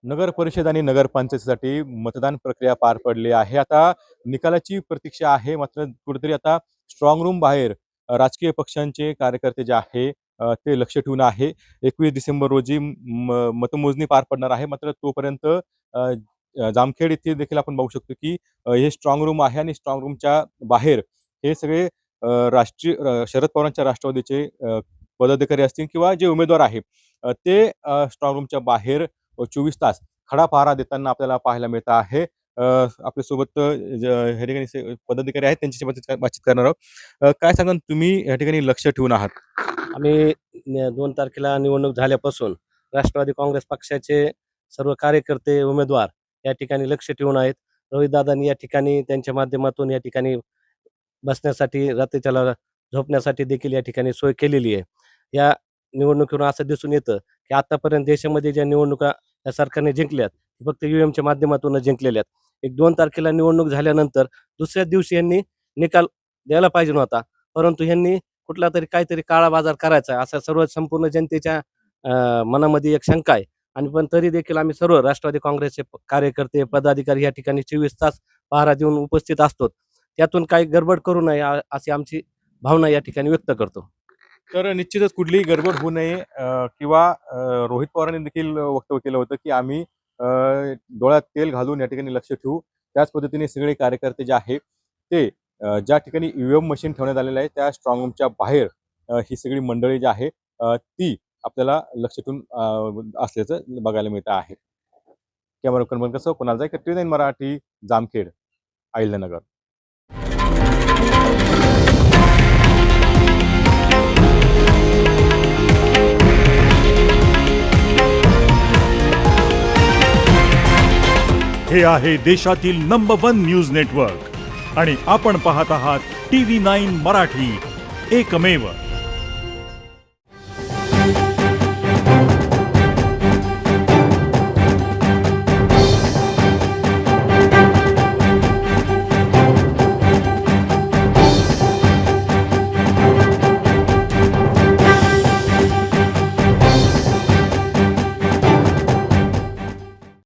नगर परिषद आणि नगरपंचायतीसाठी मतदान प्रक्रिया पार पडली आहे. आता निकालाची प्रतीक्षा आहे. मात्र कुठेतरी आता स्ट्रॉंग रूम बाहेर राजकीय पक्षांचे कार्यकर्ते जे आहे ते लक्ष ठेवून आहे. 21 डिसेंबर रोजी मतमोजणी पार पडणार आहे. मात्र तोपर्यंत जामखेड येथे देखील आपण बघू शकतो की हे स्ट्रॉंग रूम आहे आणि स्ट्रॉंग रूमच्या बाहेर हे सगळे राष्ट्रीय शरद पवारांच्या राष्ट्रवादीचे पदाधिकारी असतील किंवा जे उमेदवार आहे ते स्ट्रॉंग रूमच्या बाहेर 24 तास खडा पहारा देताना आपल्याला पाहायला मिळत आहे. आपल्यासोबत या ठिकाणी पदाधिकारी आहेत त्यांच्याशी बातचीत करणार आहोत. काय सांगाल तुम्ही या ठिकाणी लक्ष ठेवून आहात? आम्ही 2 तारखेला निवडणूक झाल्यापासून राष्ट्रवादी काँग्रेस पक्षाचे सर्व कार्यकर्ते, उमेदवार या ठिकाणी लक्ष ठेवून आहेत. रोहितदादांनी या ठिकाणी त्यांच्या माध्यमातून या ठिकाणी बसण्यासाठी, रात्रीच्याला झोपण्यासाठी देखील या ठिकाणी सोय केलेली आहे. या निवडणुकीवरून असं दिसून येतं की आतापर्यंत देशामध्ये ज्या निवडणुका या सरकारने जिंकल्यात, फक्त ईव्हीएमच्या माध्यमातूनच जिंकलेल्या आहेत. 2 तारखेला निवडणूक झाल्यानंतर दुसऱ्याच दिवशी यांनी निकाल द्यायला पाहिजे नव्हता, परंतु यांनी कुठला तरी काहीतरी काळा बाजार करायचा असा सर्व संपूर्ण जनतेच्या मनामध्ये एक शंका आहे. आणि पण तरी देखील आम्ही सर्व राष्ट्रवादी काँग्रेसचे कार्यकर्ते, पदाधिकारी या ठिकाणी 24 तास पहारा देऊन उपस्थित असतो. त्यातून काही गडबड करू नये अशी आमची भावना या ठिकाणी व्यक्त करतो. तर निश्चितच कुठलीही गडबड होऊ नये किंवा रोहित पवारांनी देखील वक्तव्य केलं होतं की आम्ही डोळ्यात तेल घालून या ठिकाणी लक्ष ठेवू. त्याच पद्धतीने सगळे कार्यकर्ते जे आहे ते ज्या ठिकाणी ईव्हीएम मशीन ठेवण्यात आलेलं आहे त्या स्ट्रॉंग रूमच्या बाहेर ही सगळी मंडळी जी आहे ती आपल्याला लक्ष ठेवून असल्याचं बघायला मिळतं आहे. कॅमेरा क्रमांक कसं कोणाला जाय TV9 मराठी, जामखेड, अहिल्यानगर. हे आहे देशातील नंबर 1 न्यूज नेटवर्क आणि आपण पाहत आहात TV9 मराठी, एकमेव.